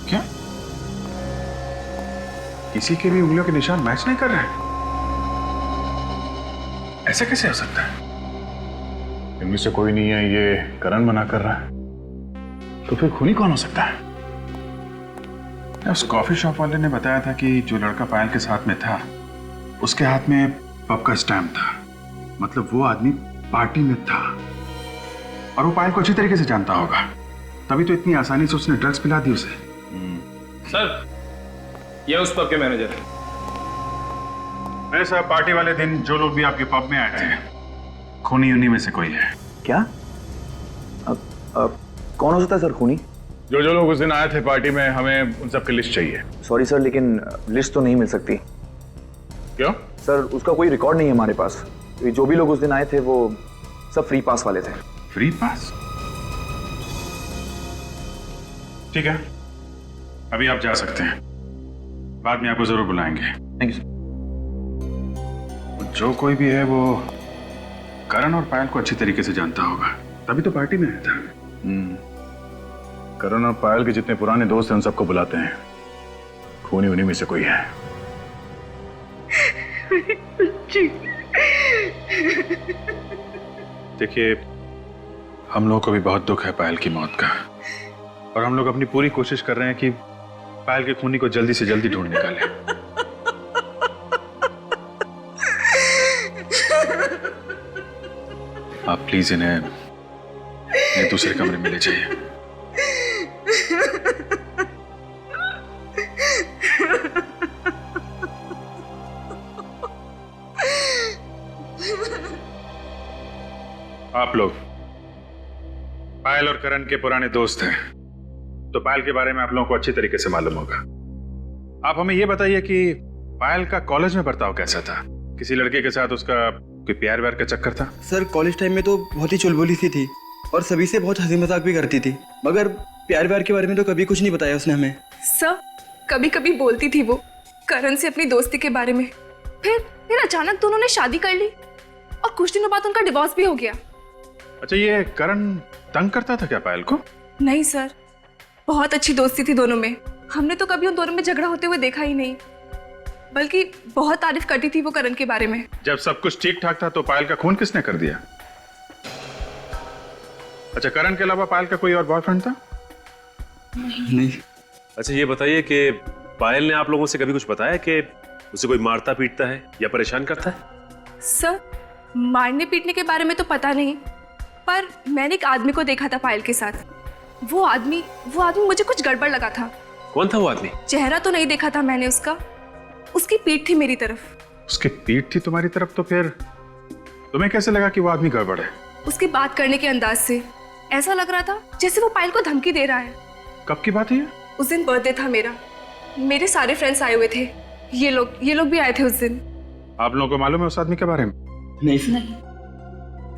Speaker 11: क्या? किसी के भी उंगलियों के निशान मैच नहीं कर रहे हैं? ऐसा कैसे हो सकता है?
Speaker 4: इनमें से कोई नहीं है, ये करण मना कर रहा है, तो फिर खूनी कौन हो सकता है?
Speaker 11: उस कॉफी शॉप वाले ने बताया था कि जो लड़का पायल के साथ में था उसके हाथ में पब का स्टैम्प था, मतलब वो आदमी पार्टी में था और वो पायल को अच्छी तरीके से जानता होगा, तभी तो इतनी आसानी से उसने ड्रग्स पिला दी उसे।
Speaker 5: सर ये उस पब के मैनेजर है।
Speaker 11: मेरे साहब पार्टी वाले दिन जो लोग भी आपके पब में आए थे खूनी उन्हीं में से कोई है।
Speaker 3: क्या? कौन हो सकता है सर खूनी?
Speaker 4: जो लोग उस दिन आए थे पार्टी में, हमें उन सब की लिस्ट चाहिए।
Speaker 3: सॉरी सर, लेकिन लिस्ट तो नहीं मिल सकती।
Speaker 4: क्यों?
Speaker 3: सर उसका कोई रिकॉर्ड नहीं है हमारे पास। जो भी लोग उस दिन आए थे वो सब फ्री पास वाले थे।
Speaker 11: Free pass? ठीक है, अभी आप जा सकते हैं, बाद में आपको जरूर बुलाएंगे।
Speaker 3: Thank you sir.
Speaker 11: जो कोई भी है वो करण और पायल को अच्छी तरीके से जानता होगा, तभी तो पार्टी में आया था।
Speaker 4: करण और पायल के जितने पुराने दोस्त हैं उन सबको बुलाते हैं, खूनी उन्हीं में से कोई है।
Speaker 11: देखिए, हम लोगों को भी बहुत दुख है पायल की मौत का, और हम लोग अपनी पूरी कोशिश कर रहे हैं कि पायल के खूनी को जल्दी से जल्दी ढूंढ निकालें। आप प्लीज इन्हें दूसरे कमरे में ले जाइए। आप लोग पायल और करण के पुराने दोस्त हैं, तो पायल के बारे में आप लोगों को अच्छी तरीके से मालूम होगा। आप हमें यह बताइए कि पायल का कॉलेज में बर्ताव कैसा था? किसी लड़के के साथ उसका कोई प्यार व्यार का चक्कर था?
Speaker 14: सर कॉलेज टाइम में तो बहुत ही चुलबुली सी थी और सभी से बहुत हंसी मजाक भी करती थी, मगर प्यार व्यार के बारे में तो कभी कुछ नहीं बताया उसने हमें।
Speaker 18: सर कभी कभी बोलती थी वो करण से अपनी दोस्ती के बारे में, फिर अचानक दोनों ने शादी कर ली और कुछ दिनों बाद उनका डिवोर्स भी हो गया।
Speaker 11: अच्छा, ये करण तंग करता था क्या पायल को?
Speaker 18: नहीं सर, बहुत अच्छी दोस्ती थी दोनों में। हमने तो कभी उन दोनों में झगड़ा होते हुए देखा ही नहीं, बल्कि बहुत तारीफ करती थी वो करण के बारे में।
Speaker 11: जब सब कुछ ठीक ठाक था तो पायल का खून किसने कर दिया? अच्छा, करण के अलावा पायल का कोई और बॉयफ्रेंड था?
Speaker 7: नहीं। अच्छा ये बताइए कि पायल ने आप लोगों से कभी कुछ बताया कि उसे कोई मारता पीटता है या परेशान करता है?
Speaker 18: सर मारने पीटने के बारे में तो पता नहीं, पर मैंने एक आदमी को देखा था पायल के साथ। वो आदमी मुझे कुछ गड़बड़ लगा था।
Speaker 7: कौन था वो आदमी?
Speaker 18: चेहरा तो नहीं देखा था मैंने उसका, उसकी पीठ थी मेरी तरफ।
Speaker 11: उसकी पीठ थी तुम्हारी तरफ? तो फिर तुम्हें कैसे लगा कि वो आदमी गड़बड़ है?
Speaker 18: उसकी बात करने के अंदाज से ऐसा लग रहा था जैसे वो पायल को धमकी दे रहा है।
Speaker 11: कब की बात है ये?
Speaker 18: उस दिन बर्थडे था मेरा, मेरे सारे फ्रेंड्स आए हुए थे, ये लोग भी आए थे उस दिन।
Speaker 11: आप लोगों को मालूम है उस आदमी के बारे में?
Speaker 14: नहीं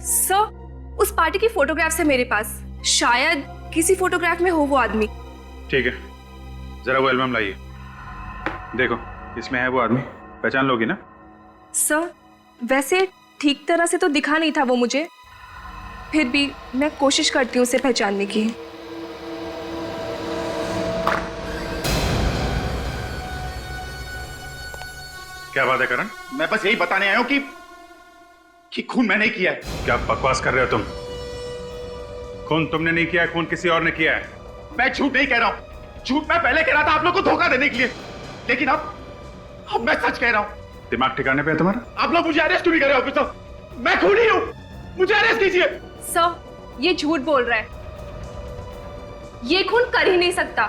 Speaker 18: सर, उस पार्टी की फोटोग्राफ्स है मेरे पास, शायद किसी फोटोग्राफ में हो वो आदमी।
Speaker 11: ठीक है, जरा वो एल्बम लाइए, देखो इसमें है वो आदमी, पहचान लोगी ना?
Speaker 18: सर वैसे ठीक तरह से तो दिखा नहीं था वो मुझे, फिर भी मैं कोशिश करती हूँ उसे पहचानने की।
Speaker 11: क्या बात है करण?
Speaker 3: मैं बस यही बताने आया हूं कि खून मैंने ही किया है।
Speaker 11: क्या बकवास कर रहे हो तुम? खून तुमने नहीं किया है, खून किसी और ने किया है।
Speaker 3: मैं झूठ नहीं कह रहा हूं। झूठ मैं पहले कह रहा था आप लोग को धोखा देने के लिए, लेकिन अब मैं सच कह रहा हूं।
Speaker 11: दिमाग ठिकाने पे है तुम्हारा?
Speaker 3: आप लोग मुझे अरेस्ट क्यों नहीं कर रहे ऑफिसर? मैं खूनी हूं, मुझे अरेस्ट कीजिए।
Speaker 18: सर, ये झूठ बोल रहा है। ये खून कर ही नहीं सकता।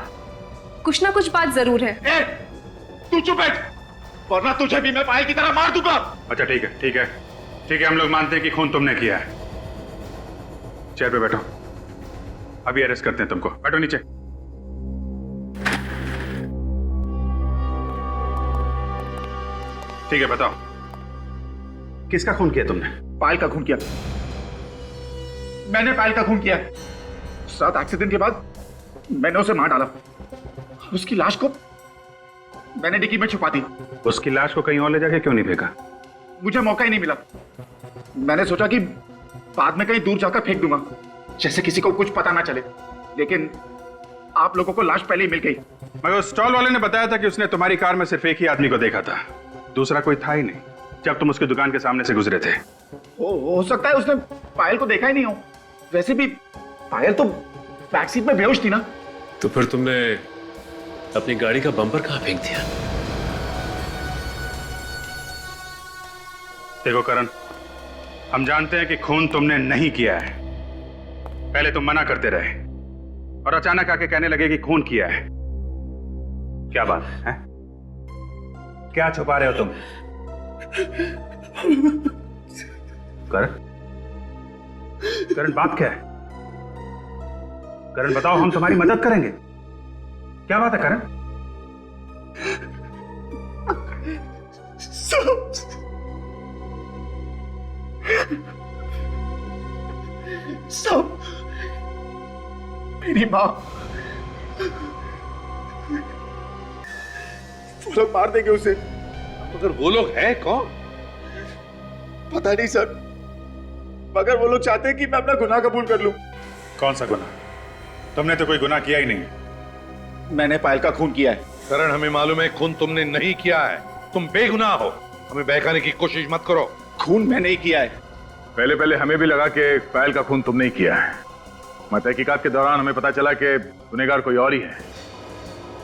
Speaker 18: कुछ ना कुछ बात जरूर है।
Speaker 3: तू चुप बैठ, वरना तुझे भी मैं पायल की तरह मार दूंगा।
Speaker 11: अच्छा ठीक है, ठीक है, ठीक है, हम लोग मानते हैं कि खून तुमने किया है। चेयर पे बैठो, अभी अरेस्ट करते हैं तुमको। बैठो नीचे। ठीक है, बताओ किसका खून किया तुमने?
Speaker 3: पायल का खून किया। मैंने पायल का खून किया। साथ एक्सीडेंट के बाद मैंने उसे मार डाला। उसकी लाश को मैंने डिक्की में छुपा दी।
Speaker 11: उसकी लाश को कहीं और ले जाके क्यों नहीं फेंका?
Speaker 3: मुझे मौका ही नहीं मिला। मैंने सोचा कि बाद में कहीं दूर जाकर फेंक दूंगा, जैसे किसी को कुछ पता ना चले, लेकिन आप लोगों को लाश पहले ही मिल गई।
Speaker 11: मगर उस स्टॉल वाले ने बताया था कि उसने तुम्हारी कार में सिर्फ एक ही आदमी को देखा था, दूसरा कोई था ही नहीं जब तुम उसकी दुकान के सामने से गुजरे थे।
Speaker 3: हो सकता है उसने पायल को देखा ही नहीं हो। वैसे भी पायल तो बैक सीट में बेहोश थी ना।
Speaker 7: तो फिर तुमने अपनी गाड़ी का बम्पर कहां फेंक दिया?
Speaker 11: देखो करण, हम जानते हैं कि खून तुमने नहीं किया है। पहले तुम मना करते रहे और अचानक आके कहने लगे कि खून किया है। क्या बात है? क्या छुपा रहे हो तुम? करण, करण बात क्या है? करण बताओ, हम तुम्हारी मदद करेंगे। क्या बात है करण?
Speaker 3: सब मेरी माँ, वो लोग मार देंगे उसे।
Speaker 12: मगर वो लोग हैं कौन?
Speaker 3: पता नहीं सर, मगर वो लोग चाहते हैं कि मैं अपना गुनाह कबूल कर लूं।
Speaker 11: कौन सा गुनाह? तुमने तो कोई गुनाह किया ही नहीं।
Speaker 3: मैंने पायल का खून किया है।
Speaker 12: करण, हमें मालूम है खून तुमने नहीं किया है। तुम बेगुनाह हो। हमें बहकाने की कोशिश मत करो।
Speaker 3: खून मैंने ही किया है।
Speaker 4: पहले पहले हमें भी लगा कि पायल का खून तुमने ही किया है, मगर तहकीकात के दौरान हमें पता चला कि गुनहगार कोई और ही है।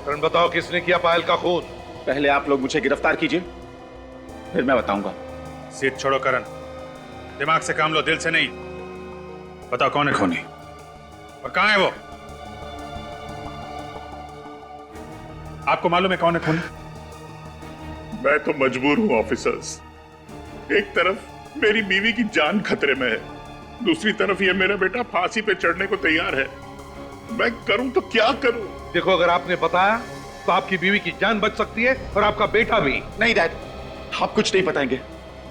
Speaker 12: करण बताओ, किसने किया पायल का खून?
Speaker 3: पहले आप लोग मुझे गिरफ्तार कीजिए, फिर मैं बताऊंगा।
Speaker 11: सीट छोड़ो करण, दिमाग से काम लो, दिल से नहीं। बताओ कौन है खूनी और कहां है वो? आपको मालूम है कौन है खूनी?
Speaker 19: मैं तो मजबूर हूं ऑफिसर्स। एक तरफ मेरी बीवी की जान खतरे में है, दूसरी तरफ ये मेरा बेटा फांसी पे चढ़ने को तैयार है। मैं करूं तो क्या करूं?
Speaker 12: देखो, अगर आपने बताया तो आपकी बीवी की जान बच सकती है और आपका बेटा भी।
Speaker 3: नहीं डैड, आप कुछ नहीं बताएंगे,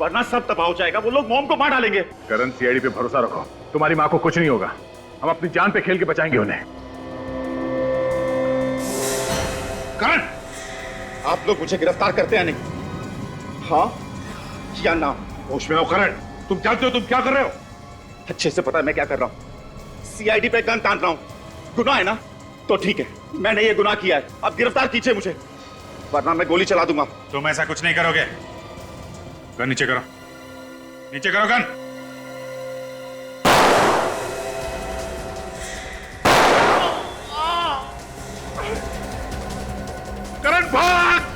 Speaker 3: वरना सब तबाह हो जाएगा। वो लोग मॉम को मार डालेंगे।
Speaker 4: करण, सीआईडी पे भरोसा रखो, तुम्हारी माँ को कुछ नहीं होगा। हम अपनी जान पे खेल के बचाएंगे उन्हें।
Speaker 3: करण, आप लोग मुझे गिरफ्तार करते हैं नहीं? हाँ या ना?
Speaker 12: होश में आओ करण, तुम जानते हो तुम क्या कर रहे हो?
Speaker 3: अच्छे से पता है मैं क्या कर रहा हूँ। सीआईडी पे गन तान रहा हूँ। गुनाह है ना? तो ठीक है, मैंने ये गुनाह किया है। अब गिरफ्तार कीजिए मुझे, वरना मैं गोली चला दूंगा।
Speaker 11: तुम ऐसा कुछ नहीं करोगे। गन नीचे करो, नीचे करो गन।
Speaker 19: करण भाग!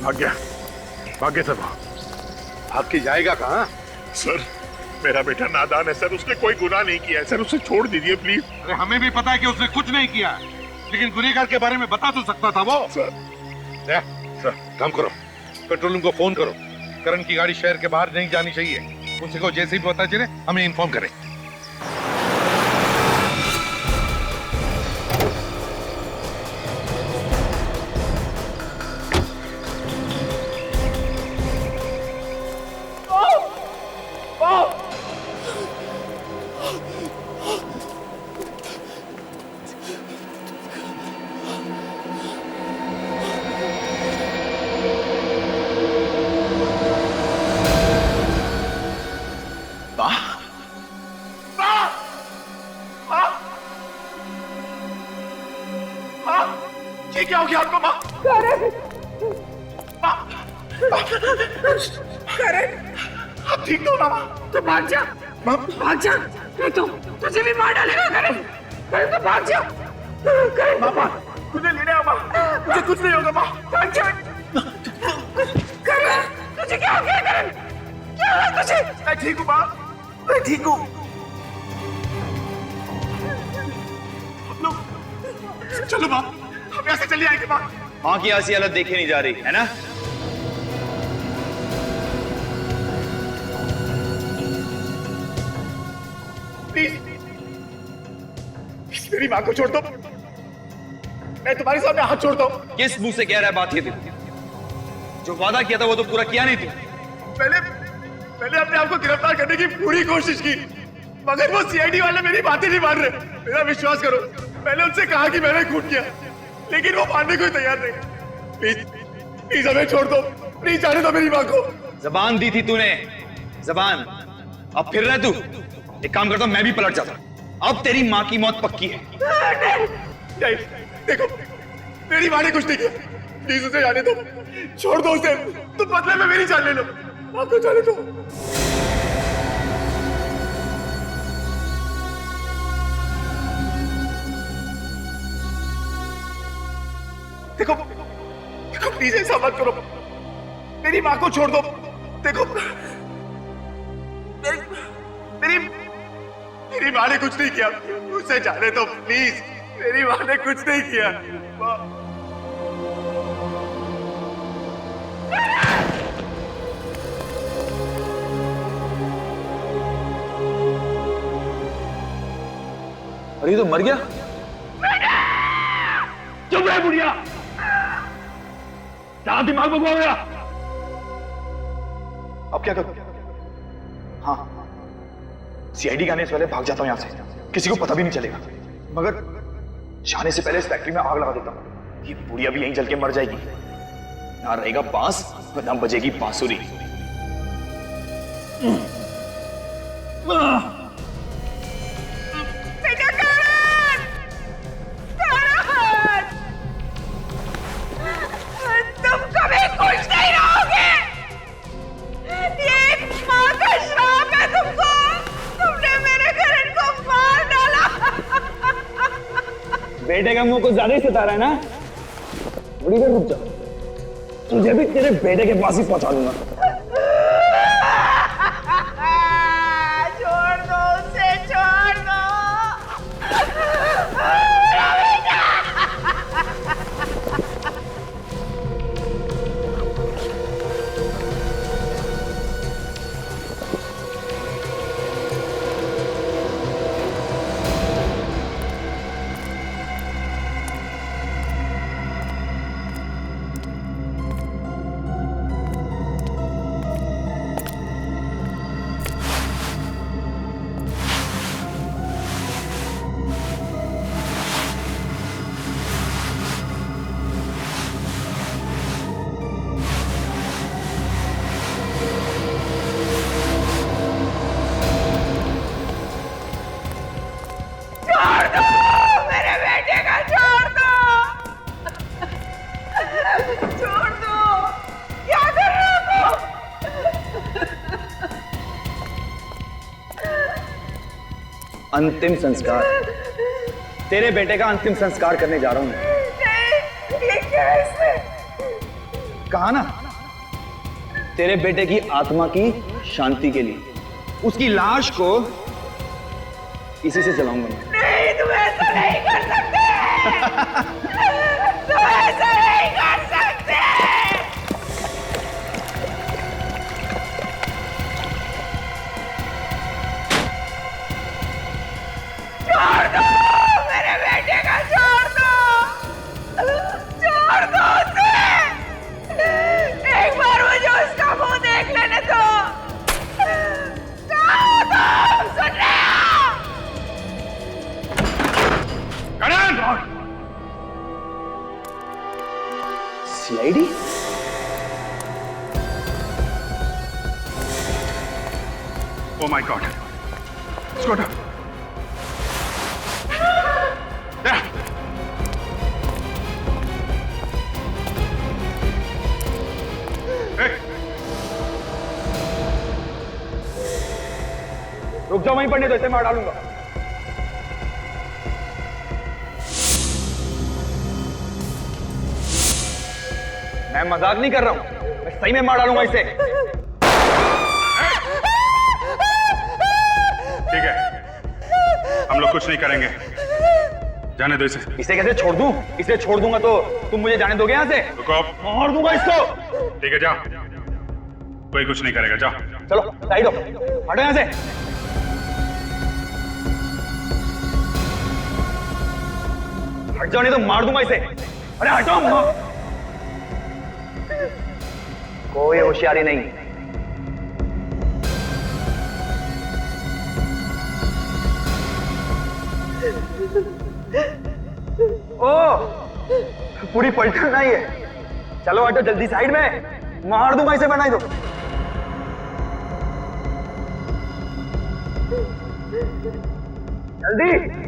Speaker 4: भाग गया, भाग गया सब।
Speaker 12: आपकी जाएगा कहाँ?
Speaker 19: सर, मेरा बेटा नादान है सर, उसने कोई गुनाह नहीं किया है सर, उसे छोड़ दीजिए प्लीज।
Speaker 12: अरे हमें भी पता है कि उसने कुछ नहीं किया, लेकिन गुनहगार के बारे में बता तो सकता था वो। सर काम करो, पेट्रोल रूम को फोन करो। करण की गाड़ी शहर के बाहर नहीं जानी चाहिए। उनसे को जैसे ही पता चले हमें इन्फॉर्म करें।
Speaker 2: करण,
Speaker 3: आप ठीक तो ना?
Speaker 2: तो भाग जा, भाग जा, नहीं तो तुझे भी मार डालेगा करण। करण तो भाग जा। करण
Speaker 3: मामा, मुझे लेने आओ माँ, मुझे कुछ नहीं होगा माँ।
Speaker 2: भाग जा। करण, तुझे क्या हो गया करण? क्या हुआ तुझे?
Speaker 3: मैं ठीक हूँ माँ, मैं ठीक हूँ। चलो माँ, हम यहाँ से चले आएंगे माँ।
Speaker 20: माँ की ऐसी हालत देखी नहीं जा रही है ना?
Speaker 3: प्लीज मेरी माँ को छोड़ दो, मैं तुम्हारे सामने हाथ छोड़ता हूँ।
Speaker 20: किस मुंह से कह रहा है बात ये तू? जो वादा किया था वो तो पूरा किया नहीं तू।
Speaker 3: मैंने अपने आप को गिरफ्तार करने की पूरी कोशिश की, मगर वो सीआईडी वाले मेरी बातें नहीं मान रहे। मेरा विश्वास करो, मैंने उनसे कहा कि मैंने खून किया, लेकिन वो मानने को तैयार नहीं। प्लीज प्लीज हमें छोड़ दो, प्लीज जाने दो मेरी माँ को।
Speaker 20: जबान दी थी तूने, जबान। अब फिर रहे तू। एक काम करता हूं, मैं भी पलट जाता। अब तेरी माँ की मौत पक्की है।
Speaker 3: नहीं, देखो मेरी माँ ने कुछ नहीं किया, प्लीज उसे जाने दो, छोड़ दो उसे। तुम बदले में मेरी जान ले लो, माँ को जाने दो। देखो देखो प्लीज ऐसा मत करो, मेरी माँ को छोड़ दो। देखो मेरी माँ ने कुछ नहीं किया, उसे जाने दो प्लीज। मेरी माँ ने कुछ नहीं किया।
Speaker 20: अरे ये तो मर गया।
Speaker 3: चुप रहे बुढ़िया, क्या दिमाग में गया?
Speaker 20: अब क्या करूं? हाँ, सीआईडी के आने से पहले भाग जाता हूं यहां से, किसी को पता भी नहीं चलेगा। मगर जाने से पहले इस फैक्ट्री में आग लगा देता हूं, ये बुढ़िया भी यहीं जल के मर जाएगी। ना रहेगा बांस और ना बजेगी बांसुरी।
Speaker 2: बेटा करण, करण, तुम कभी खुश नहीं रहोगे। ये माँ का श्राप है तुमको। तुमने मेरे करण को मार डाला।
Speaker 15: बेटे का मुंह कुछ ज्यादा ही सता रहा है ना? थोड़ी देर रुक जा, तुझे भी तेरे बेटे के पास ही पहुंचा दूंगा।
Speaker 2: छोड़ दो उसे, छोड़ दो। छोड़ दो मेरे बेटे का, छोड़ दो, छोड़ दो। क्या कर रहे हो?
Speaker 15: अंतिम संस्कार, तेरे बेटे का अंतिम संस्कार करने जा रहा हूं मैं।
Speaker 2: नहीं, ये क्या है इसमें?
Speaker 15: कहा ना, तेरे बेटे की आत्मा की शांति के लिए उसकी लाश को इसी से जलाऊंगा मैं।
Speaker 2: नहीं, तुम ऐसा नहीं कर सकते। तुम ऐसा नहीं कर सकते। छोड़ दो मेरे बेटे का, छोड़ दो, छोड़ दो उसे। एक बार मुझे उसका मुंह देख लेने दो। सुन रहे हो?
Speaker 15: CID?
Speaker 11: Oh my God, scooter.
Speaker 20: रुक जाओ वहीं पढ़ने तो ऐसे मार डालूंगा। मैं मजाक नहीं कर रहा हूं, मैं सही में मार डालूंगा इसे।
Speaker 11: ठीक है, हम लोग कुछ नहीं करेंगे, जाने दो इसे।
Speaker 20: इसे कैसे छोड़ दूं? इसे छोड़ दूंगा तो तुम मुझे जाने दोगे यहाँ से?
Speaker 11: रुको,
Speaker 20: मार दूंगा इसको।
Speaker 11: ठीक है, जाओ, कोई कुछ नहीं करेगा, जाओ।
Speaker 20: चलो साइड हो, हटो यहाँ से। हट जाओ नहीं तो मार दूंगा इसे। अरे हटो। कोई होशियारी नहीं। ओ, पूरी पलटन नहीं है। चलो हटो जल्दी साइड में, मार दूंगा इसे बनाई दो। जल्दी।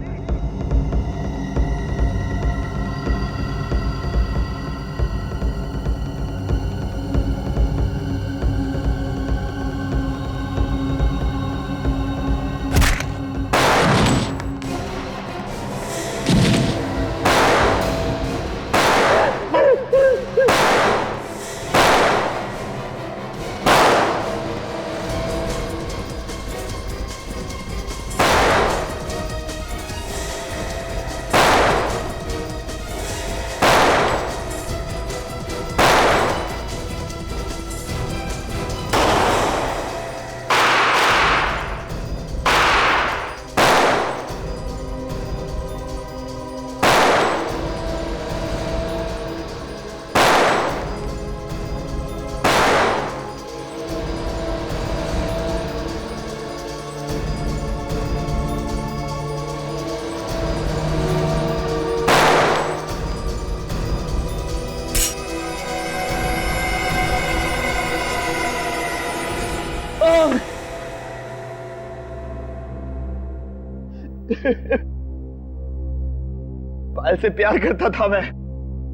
Speaker 20: पायल से प्यार करता था मैं।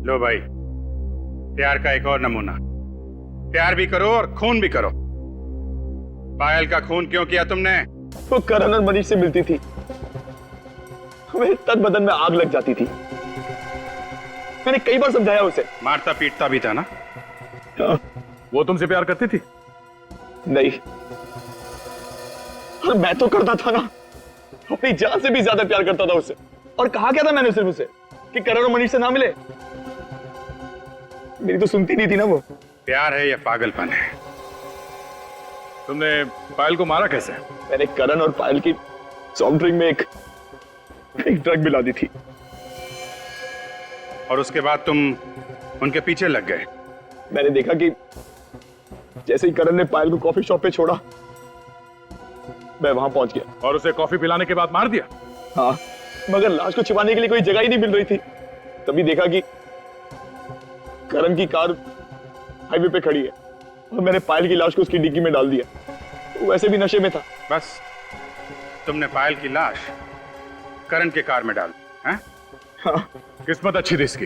Speaker 11: लो भाई, प्यार का एक और नमूना। प्यार भी करो और खून भी करो। पायल का खून क्यों किया तुमने?
Speaker 20: वो करण और मनीष से मिलती थी, हमें तन बदन में आग लग जाती थी। मैंने कई बार समझाया उसे।
Speaker 11: मारता पीटता भी था ना?
Speaker 13: वो तुमसे प्यार करती थी?
Speaker 20: नहीं, और मैं तो करता था ना, अपनी जान से भी ज्यादा प्यार करता था उससे। और कहा क्या था मैंने सिर्फ उसे कि करण और मनीष से ना मिले। मेरी तो सुनती नहीं थी ना वो।
Speaker 11: प्यार है या पागलपन है?
Speaker 13: तुमने पायल को मारा कैसे?
Speaker 20: मैंने करण और पायल की सॉफ्ट ड्रिंक में एक ड्रग मिला दी थी।
Speaker 11: और उसके बाद तुम उनके पीछे लग गए?
Speaker 20: मैंने देखा कि जैसे ही करण ने पायल को कॉफी शॉप पे छोड़ा, मैं वहां पहुंच गया।
Speaker 13: और उसे कॉफी पिलाने के बाद मार दिया?
Speaker 20: हाँ, मगर लाश को छिपाने के लिए कोई जगह ही नहीं मिल रही थी। तभी देखा कि करण की कार हाईवे पे खड़ी है और मैंने पायल की लाश को उसकी डिग्गी में डाल दिया। वो वैसे भी नशे में था।
Speaker 11: बस तुमने पायल की लाश करण के कार में डाल दी?
Speaker 20: हाँ।
Speaker 13: किस्मत अच्छी थी इसकी,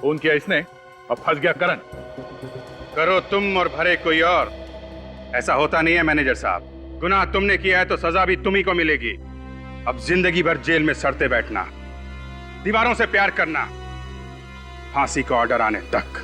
Speaker 13: खून किया इसने और फंस गया करण।
Speaker 11: करो तुम और भरे कोई और, ऐसा होता नहीं है मैनेजर साहब। गुनाह तुमने किया है तो सजा भी तुम्ही को मिलेगी। अब जिंदगी भर जेल में सड़ते बैठना, दीवारों से प्यार करना, फांसी का ऑर्डर आने तक।